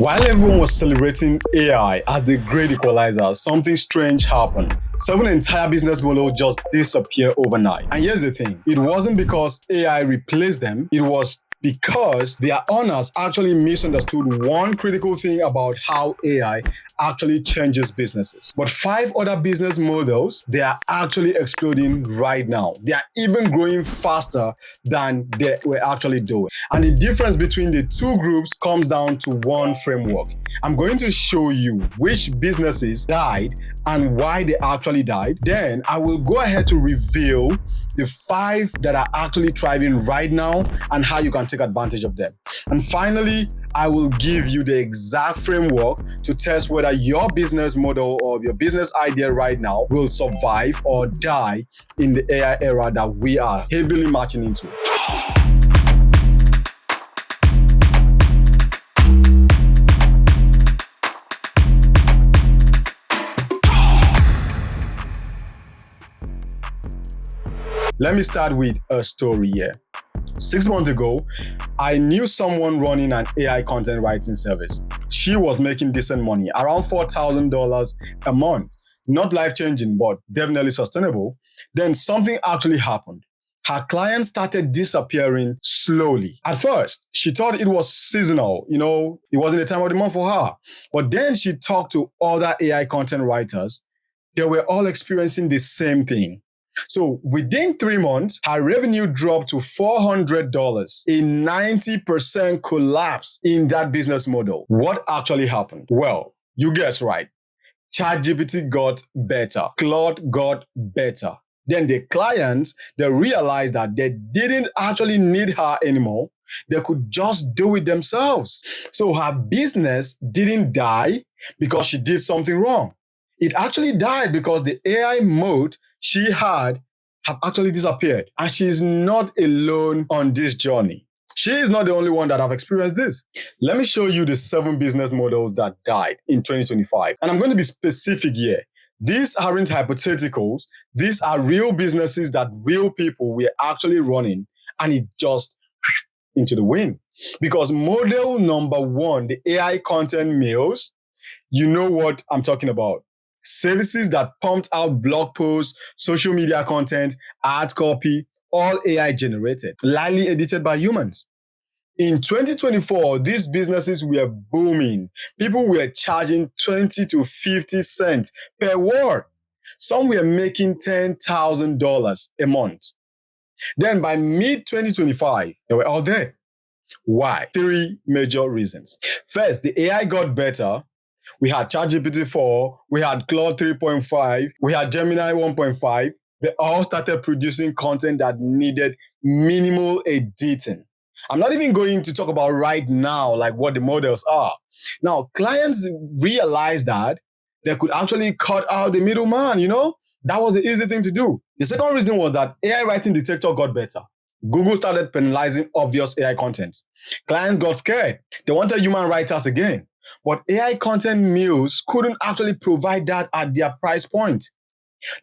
While everyone was celebrating AI as the great equalizer, something strange happened. 7 entire business models just disappeared overnight. And here's the thing, it wasn't because AI replaced them, it was because their owners actually misunderstood one critical thing about how AI actually changes businesses. But 5 other business models, they are actually exploding right now. They are even growing faster than they were actually doing. And the difference between the two groups comes down to one framework. I'm going to show you which businesses died and why they actually died. Then I will go ahead to reveal the 5 that are actually thriving right now and how you can take advantage of them. And finally, I will give you the exact framework to test whether your business model or your business idea right now will survive or die in the AI era that we are heavily marching into. Let me start with a story here. 6 months ago, I knew someone running an AI content writing service. She was making decent money, around $4,000 a month. Not life-changing, but definitely sustainable. Then something actually happened. Her clients started disappearing slowly. At first, she thought it was seasonal. It wasn't the time of the month for her. But then she talked to other AI content writers. They were all experiencing the same thing. So within 3 months, her revenue dropped to $400, a 90% collapse in that business model. What actually happened? Well, you guessed right. ChatGPT got better. Claude got better. Then the clients, they realized that they didn't actually need her anymore. They could just do it themselves. So her business didn't die because she did something wrong. It actually died because the AI moat she had have actually disappeared. And she is not alone on this journey. She is not the only one that have experienced this. Let me show you the 7 business models that died in 2025. And I'm going to be specific here. These aren't hypotheticals. These are real businesses that real people were actually running, and it just into the wind. Because model number 1, the AI content mills, you know what I'm talking about. Services that pumped out blog posts, social media content, ad copy, all AI generated, lightly edited by humans. In 2024, these businesses were booming. People were charging 20 to 50 cents per word. Some were making $10,000 a month. Then by mid-2025, they were all dead. Why? 3 major reasons. First, the AI got better. We had ChatGPT 4, we had Claude 3.5, we had Gemini 1.5. They all started producing content that needed minimal editing. I'm not even going to talk about right now, like what the models are. Now, clients realized that they could actually cut out the middleman, That was the easy thing to do. The second reason was that AI writing detector got better. Google started penalizing obvious AI content. Clients got scared. They wanted human writers again. But AI content mills couldn't actually provide that at their price point.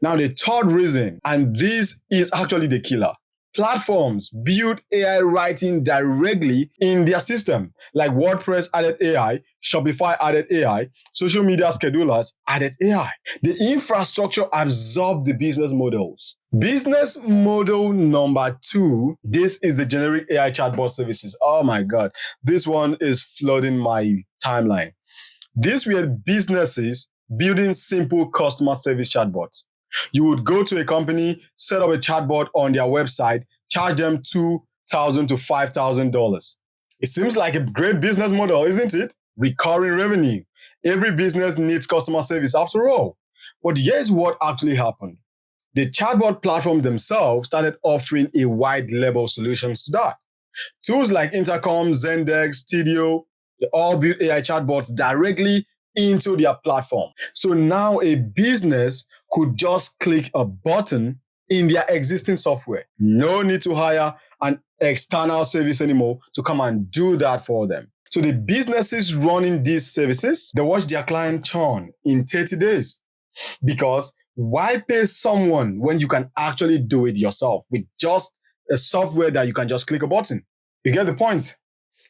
Now, the third reason, and this is actually the killer, platforms build AI writing directly in their system, like WordPress added AI, Shopify added AI, social media schedulers added AI. The infrastructure absorbed the business models. Business model number 2, this is the generic AI chatbot services. Oh my God, this one is flooding my timeline. These were businesses building simple customer service chatbots. You would go to a company, set up a chatbot on their website, charge them $2,000 to $5,000. It seems like a great business model, isn't it? Recurring revenue. Every business needs customer service after all. But here's what actually happened. The chatbot platform themselves started offering a wide level solutions to that. Tools like Intercom, Zendesk, Studio, they all build AI chatbots directly into their platform. So now a business could just click a button in their existing software. No need to hire an external service anymore to come and do that for them. So the businesses running these services, they watch their client churn in 30 days. Because why pay someone when you can actually do it yourself with just a software that you can just click a button? You get the point?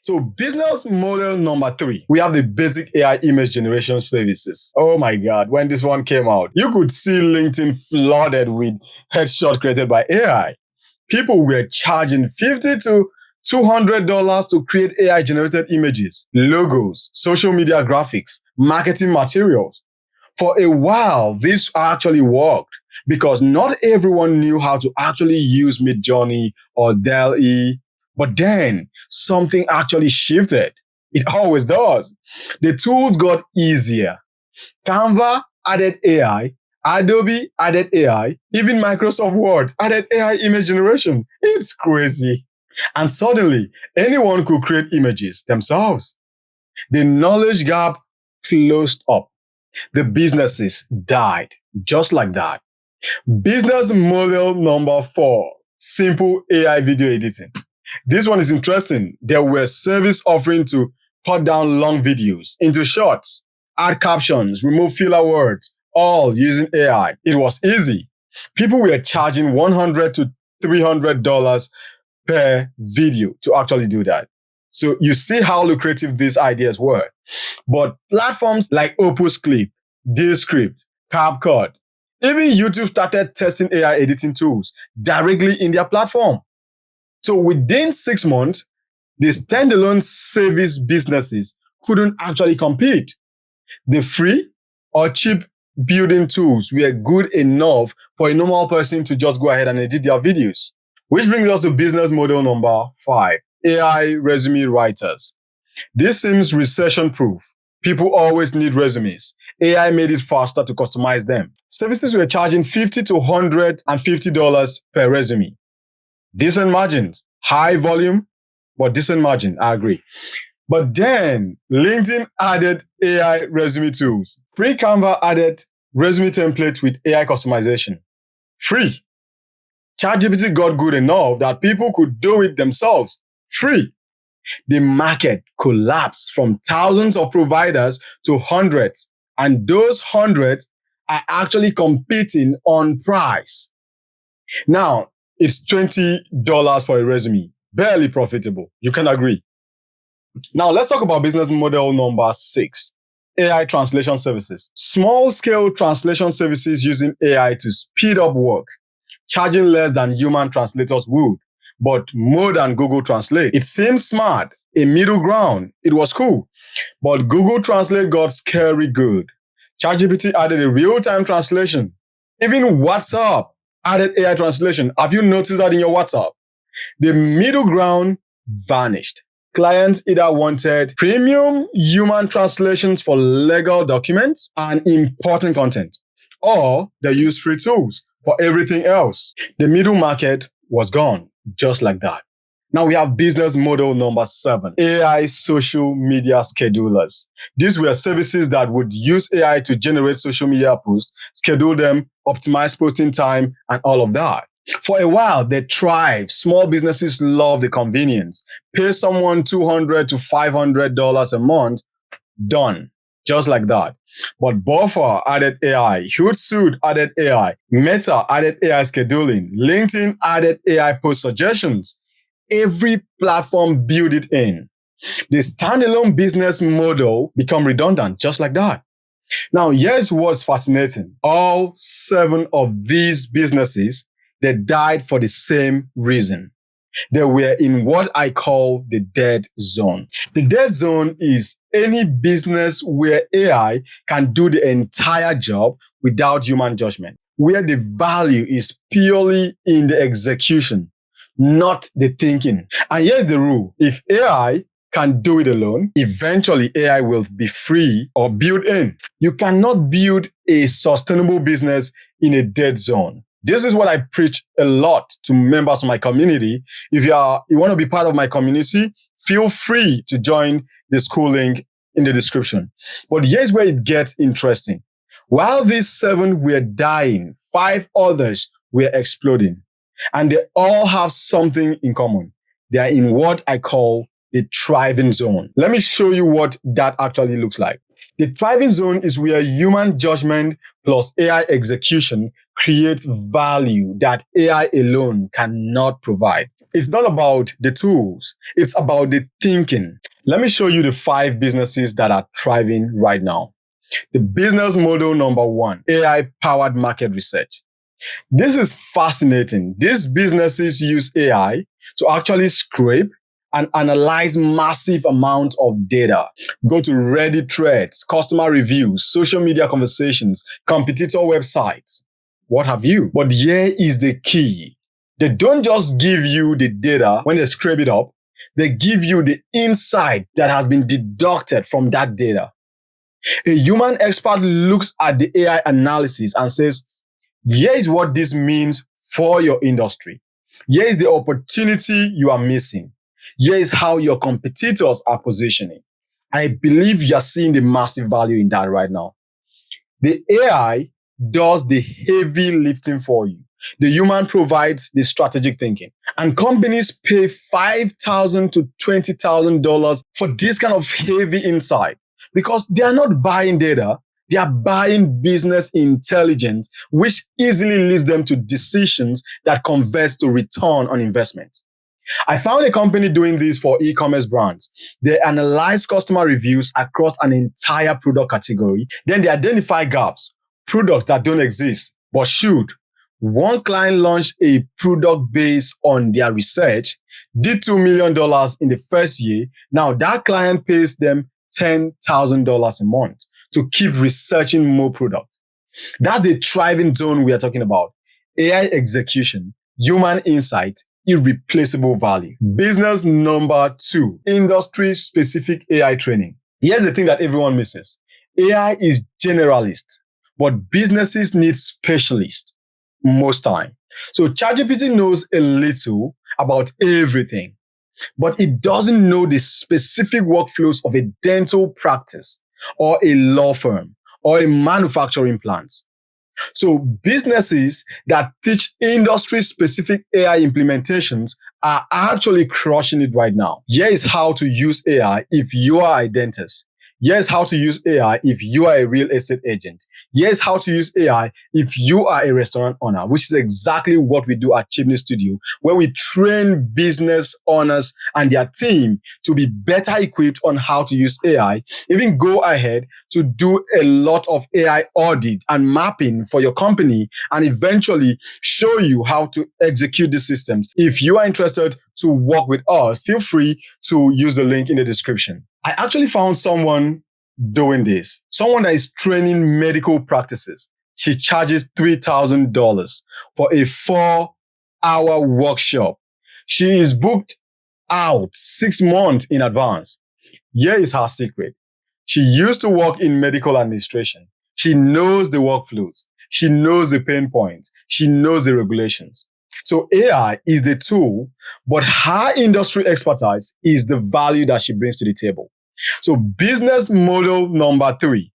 So business model number 3, we have the basic AI image generation services. Oh my God, when this one came out, you could see LinkedIn flooded with headshots created by AI. People were charging $50 to $200 to create AI generated images, logos, social media graphics, marketing materials. For a while, this actually worked because not everyone knew how to actually use Midjourney or DALL-E. But then something actually shifted. It always does. The tools got easier. Canva added AI, Adobe added AI, even Microsoft Word added AI image generation. It's crazy. And suddenly, anyone could create images themselves. The knowledge gap closed up. The businesses died just like that. Business model number 4, simple AI video editing. This one is interesting. There were service offering to cut down long videos into shorts, add captions, remove filler words, all using AI. It was easy. People were charging $100 to $300 per video to actually do that. So you see how lucrative these ideas were. But platforms like Opus Clip, Descript, CapCut, even YouTube started testing AI editing tools directly in their platform. So within 6 months, the standalone service businesses couldn't actually compete. The free or cheap building tools were good enough for a normal person to just go ahead and edit their videos. Which brings us to business model number 5, AI resume writers. This seems recession-proof. People always need resumes. AI made it faster to customize them. Services were charging $50 to $150 per resume. Decent margins, high volume, but decent margin, I agree. But then LinkedIn added AI resume tools. Pre-Canva added resume templates with AI customization. Free. ChatGPT got good enough that people could do it themselves. Free. The market collapsed from thousands of providers to hundreds. And those hundreds are actually competing on price. Now, it's $20 for a resume. Barely profitable. You can agree. Now, let's talk about business model number 6, AI translation services. Small-scale translation services using AI to speed up work, charging less than human translators would, but more than Google Translate. It seems smart, a middle ground. It was cool. But Google Translate got scary good. ChatGPT added a real-time translation. Even WhatsApp added AI translation. Have you noticed that in your WhatsApp? The middle ground vanished. Clients either wanted premium human translations for legal documents and important content, or they used free tools for everything else. The middle market was gone, just like that. Now we have business model number 7, AI social media schedulers. These were services that would use AI to generate social media posts, schedule them, optimize posting time, and all of that. For a while, they thrived. Small businesses love the convenience. Pay someone $200 to $500 a month, done. Just like that. But Buffer added AI, Hootsuite added AI, Meta added AI scheduling, LinkedIn added AI post suggestions. Every platform built it in. The standalone business model become redundant, just like that. Now, here's what's fascinating. All 7 of these businesses, they died for the same reason. They were in what I call the dead zone. The dead zone is any business where AI can do the entire job without human judgment, where the value is purely in the execution, not the thinking. And here's the rule. If AI can do it alone, eventually AI will be free or built in. You cannot build a sustainable business in a dead zone. This is what I preach a lot to members of my community. If you want to be part of my community, feel free to join the school link in the description. But here's where it gets interesting. While these 7 were dying, 5 others were exploding. And they all have something in common. They are in what I call the thriving zone. Let me show you what that actually looks like. The thriving zone is where human judgment plus AI execution creates value that AI alone cannot provide. It's not about the tools. It's about the thinking. Let me show you the 5 businesses that are thriving right now. The business model number 1, AI-powered market research. This is fascinating. These businesses use AI to actually scrape and analyze massive amounts of data. Go to Reddit threads, customer reviews, social media conversations, competitor websites, what have you. But here is the key. They don't just give you the data when they scrape it up. They give you the insight that has been deducted from that data. A human expert looks at the AI analysis and says, here is what this means for your industry. Here is the opportunity you are missing. Here is how your competitors are positioning. I believe you are seeing the massive value in that right now. The AI does the heavy lifting for you. The human provides the strategic thinking. And companies pay $5,000 to $20,000 for this kind of heavy insight because they are not buying data. They are buying business intelligence, which easily leads them to decisions that converts to return on investment. I found a company doing this for e-commerce brands. They analyze customer reviews across an entire product category. Then they identify gaps, products that don't exist, but should. One client launched a product based on their research, did $2 million in the first year. Now that client pays them $10,000 a month to keep researching more products. That's the thriving zone we are talking about. AI execution, human insight, irreplaceable value. Business number 2, industry-specific AI training. Here's the thing that everyone misses. AI is generalist, but businesses need specialists most time. So ChatGPT knows a little about everything, but it doesn't know the specific workflows of a dental practice or a law firm or a manufacturing plant. So businesses that teach industry-specific AI implementations are actually crushing it right now. Here is how to use AI if you are a dentist. Here's how to use AI if you are a real estate agent. Here's how to use AI if you are a restaurant owner, which is exactly what we do at Chimney Studio, where we train business owners and their team to be better equipped on how to use AI, even go ahead to do a lot of AI audit and mapping for your company, and eventually show you how to execute the systems. If you are interested to work with us, feel free to use the link in the description. I actually found someone doing this, someone that is training medical practices. She charges $3,000 for a 4-hour workshop. She is booked out 6 months in advance. Here is her secret. She used to work in medical administration. She knows the workflows. She knows the pain points. She knows the regulations. So AI is the tool, but her industry expertise is the value that she brings to the table. So business model number 3,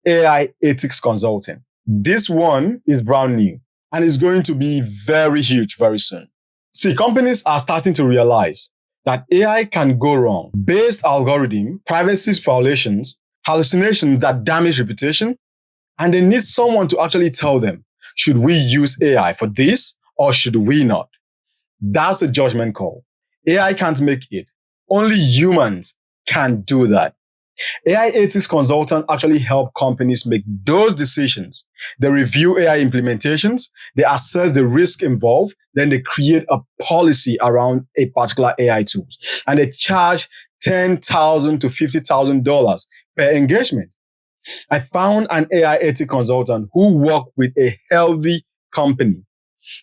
AI ethics consulting. This one is brand new and is going to be very huge very soon. See, companies are starting to realize that AI can go wrong. Based algorithm, privacy violations, hallucinations that damage reputation, and they need someone to actually tell them, should we use AI for this or should we not? That's a judgment call. AI can't make it. Only humans can do that. AI ethics consultants actually help companies make those decisions. They review AI implementations, they assess the risk involved, then they create a policy around a particular AI tool. And they charge $10,000 to $50,000 per engagement. I found an AI ethics consultant who worked with a healthy company.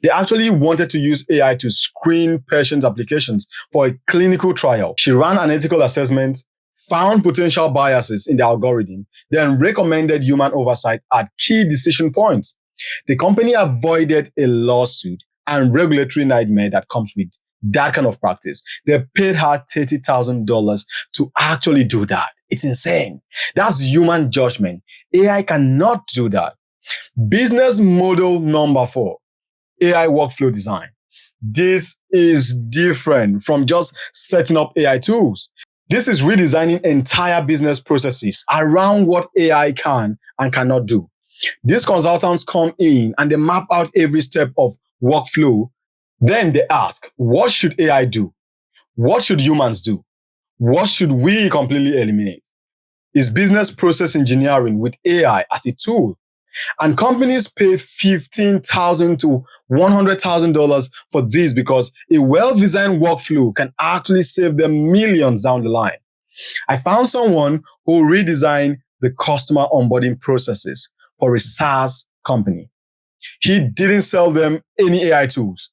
They actually wanted to use AI to screen patient applications for a clinical trial. She ran an ethical assessment, found potential biases in the algorithm, then recommended human oversight at key decision points. The company avoided a lawsuit and regulatory nightmare that comes with that kind of practice. They paid her $30,000 to actually do that. It's insane. That's human judgment. AI cannot do that. Business model number 4. AI workflow design. This is different from just setting up AI tools. This is redesigning entire business processes around what AI can and cannot do. These consultants come in and they map out every step of workflow Then they ask, what should AI do? What should humans do? What should we completely eliminate? Is business process engineering with AI as a tool? And companies pay $15,000 to $100,000 for this because a well-designed workflow can actually save them millions down the line. I found someone who redesigned the customer onboarding processes for a SaaS company. He didn't sell them any AI tools.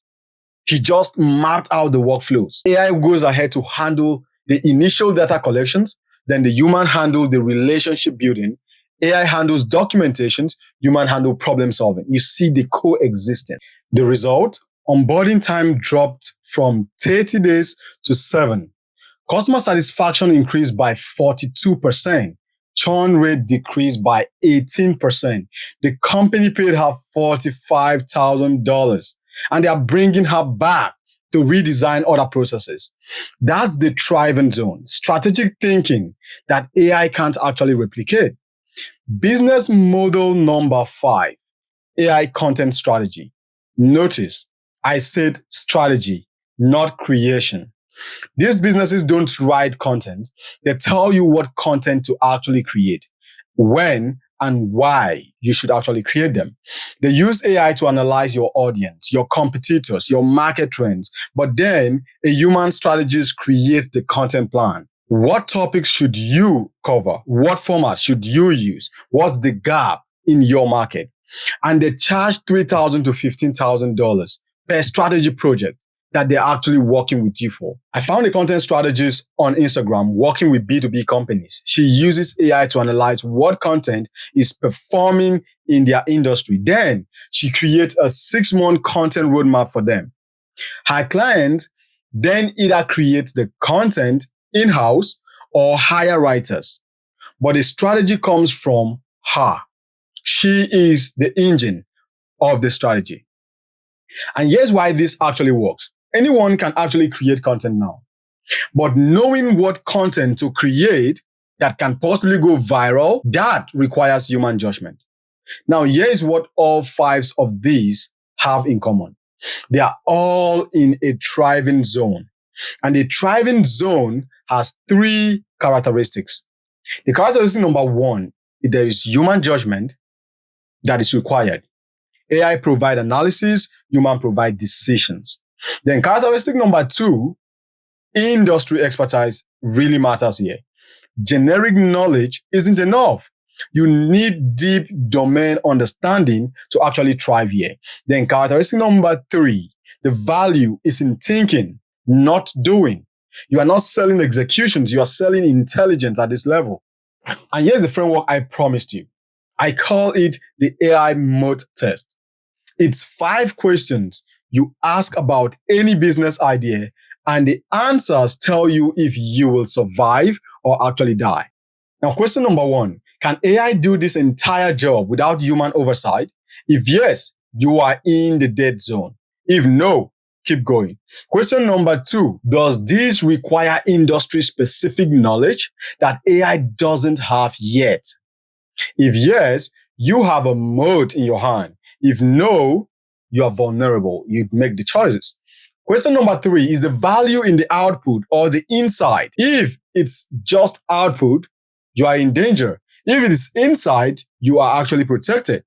He just mapped out the workflows. AI goes ahead to handle the initial data collections, then the human handle the relationship building. AI handles documentations, human handle problem solving. You see the coexisting. The result, onboarding time dropped from 30 days to 7. Customer satisfaction increased by 42%. Churn rate decreased by 18%. The company paid her $45,000 and they are bringing her back to redesign other processes. That's the thriving zone. Strategic thinking that AI can't actually replicate. Business model number 5, AI content strategy. Notice I said strategy, not creation. These businesses don't write content. They tell you what content to actually create, when and why you should actually create them. They use AI to analyze your audience, your competitors, your market trends, but then a human strategist creates the content plan. What topics should you cover? What format should you use? What's the gap in your market? And they charge $3,000 to $15,000 per strategy project that they're actually working with you for. I found a content strategist on Instagram working with B2B companies. She uses AI to analyze what content is performing in their industry. Then she creates a 6-month content roadmap for them. Her client then either creates the content in-house or hire writers. But the strategy comes from her. She is the engine of the strategy. And here's why this actually works. Anyone can actually create content now. But knowing what content to create that can possibly go viral, that requires human judgment. Now, here's what all 5 of these have in common. They are all in a thriving zone. And the thriving zone has 3 characteristics. The characteristic number 1, there is human judgment that is required. AI provide analysis, human provide decisions. Then characteristic number 2, industry expertise really matters here. Generic knowledge isn't enough. You need deep domain understanding to actually thrive here. Then characteristic number 3, the value is in thinking, not doing. You are not selling executions, you are selling intelligence at this level. And here's the framework I promised you. I call it the AI Moat Test. It's 5 questions you ask about any business idea, and the answers tell you if you will survive or actually die. Now, question number 1, can AI do this entire job without human oversight? If yes, you are in the dead zone. If no, keep going. Question number 2, does this require industry-specific knowledge that AI doesn't have yet? If yes, you have a moat in your hand. If no, you are vulnerable. You make the choices. Question number 3, is the value in the output or the inside? If it's just output, you are in danger. If it is inside, you are actually protected.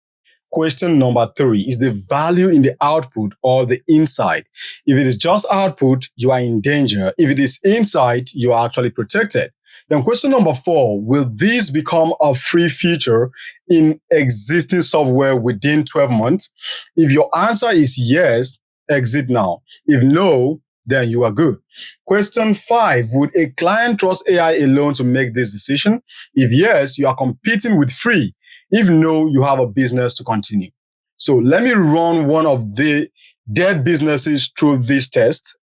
Question number 3, is the value in the output or the inside? If it is just output, you are in danger. If it is inside, you are actually protected. Then question number 4, will this become a free feature in existing software within 12 months? If your answer is yes, exit now. If no, then you are good. Question 5, would a client trust AI alone to make this decision? If yes, you are competing with free. If no, you have a business to continue. So let me run one of the dead businesses through this test.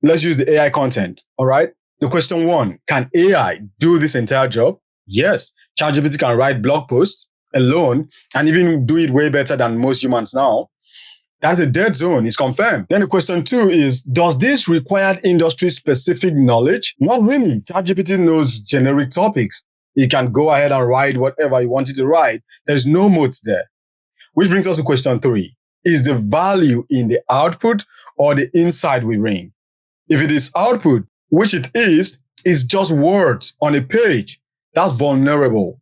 Let's use the AI content, all right? The question 1, can AI do this entire job? Yes. ChatGPT can write blog posts alone and even do it way better than most humans now. That's a dead zone. It's confirmed. Then the question 2 is, does this require industry-specific knowledge? Not really. ChatGPT knows generic topics. It can go ahead and write whatever you want it to write. There's no moats there. Which brings us to question 3. Is the value in the output or the insight we bring? If it is output, which it is, it's just words on a page. That's vulnerable.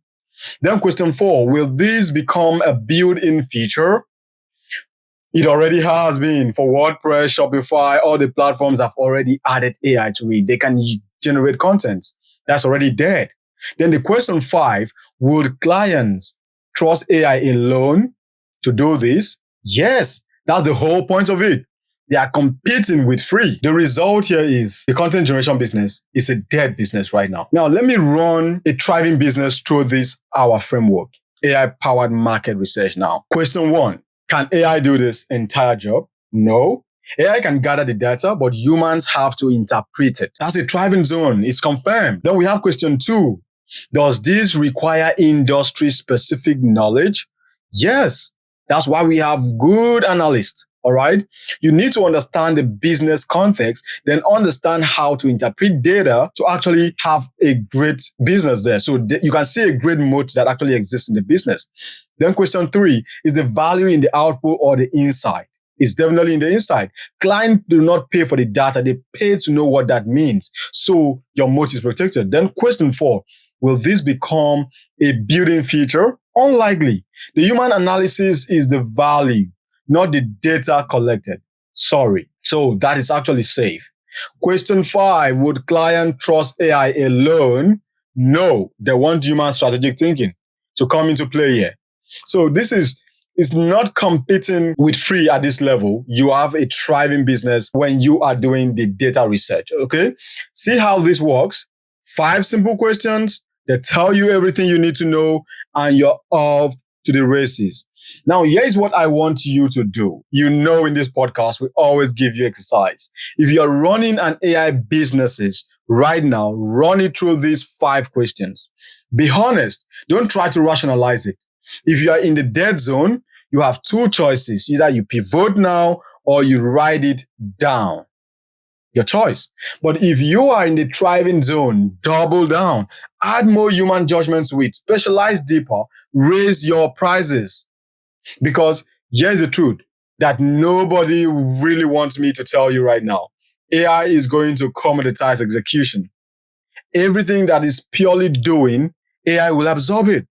Then question 4, will this become a built-in feature? It already has been for WordPress, Shopify, all the platforms have already added AI to it. They can generate content. That's already dead. Then the question 5, would clients trust AI alone to do this? Yes, that's the whole point of it. They are competing with free. The result here is the content generation business is a dead business right now. Now, let me run a thriving business through this, our framework, AI-powered market research now. Question 1, can AI do this entire job? No. AI can gather the data, but humans have to interpret it. That's a thriving zone. It's confirmed. Then we have question 2. Does this require industry-specific knowledge? Yes. That's why we have good analysts. All right. You need to understand the business context, then understand how to interpret data to actually have a great business there. So you can see a great moat that actually exists in the business. Then question 3, is the value in the output or the insight? It's definitely in the insight. Clients do not pay for the data. They pay to know what that means. So your moat is protected. Then question 4, will this become a built-in feature? Unlikely. The human analysis is the value, not the data collected. Sorry. So that is actually safe. Question 5, would client trust AI alone? No, they want human strategic thinking to come into play here. So this is not competing with free at this level. You have a thriving business when you are doing the data research. Okay. See how this works. 5 simple questions that tell you everything you need to know, and you're off to the races. Now, here's what I want you to do. You know, in this podcast, we always give you exercise. If you're running an AI businesses right now, run it through these 5 questions. Be honest. Don't try to rationalize it. If you are in the dead zone, you have 2 choices. Either you pivot now or you write it down. Your choice. But if you are in the thriving zone, double down. Add more human judgment to it. Specialize deeper. Raise your prices. Because here's the truth that nobody really wants me to tell you right now. AI is going to commoditize execution. Everything that is purely doing, AI will absorb it.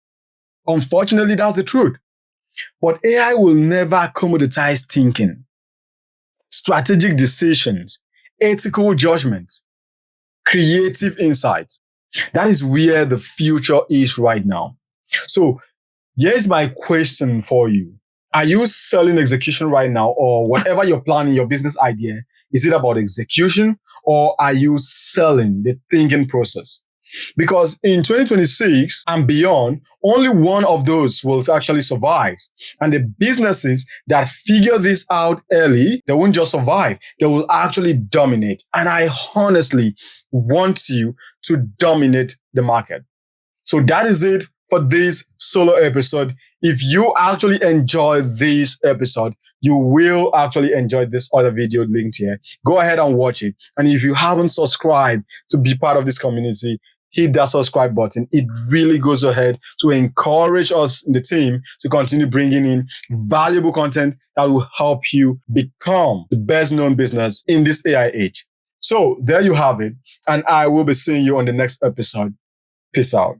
Unfortunately, that's the truth. But AI will never commoditize thinking, strategic decisions, ethical judgments, creative insights. That is where the future is right now. So here's my question for you. Are you selling execution right now, or whatever you're planning, your business idea? Is it about execution, or are you selling the thinking process? Because in 2026 and beyond, only one of those will actually survive. And the businesses that figure this out early, they won't just survive, they will actually dominate. And I honestly want you to dominate the market. So that is it for this solo episode. If you actually enjoy this episode, you will actually enjoy this other video linked here. Go ahead and watch it. And if you haven't subscribed to be part of this community, hit that subscribe button. It really goes ahead to encourage us in the team to continue bringing in valuable content that will help you become the best known business in this AI age. So there you have it. And I will be seeing you on the next episode. Peace out.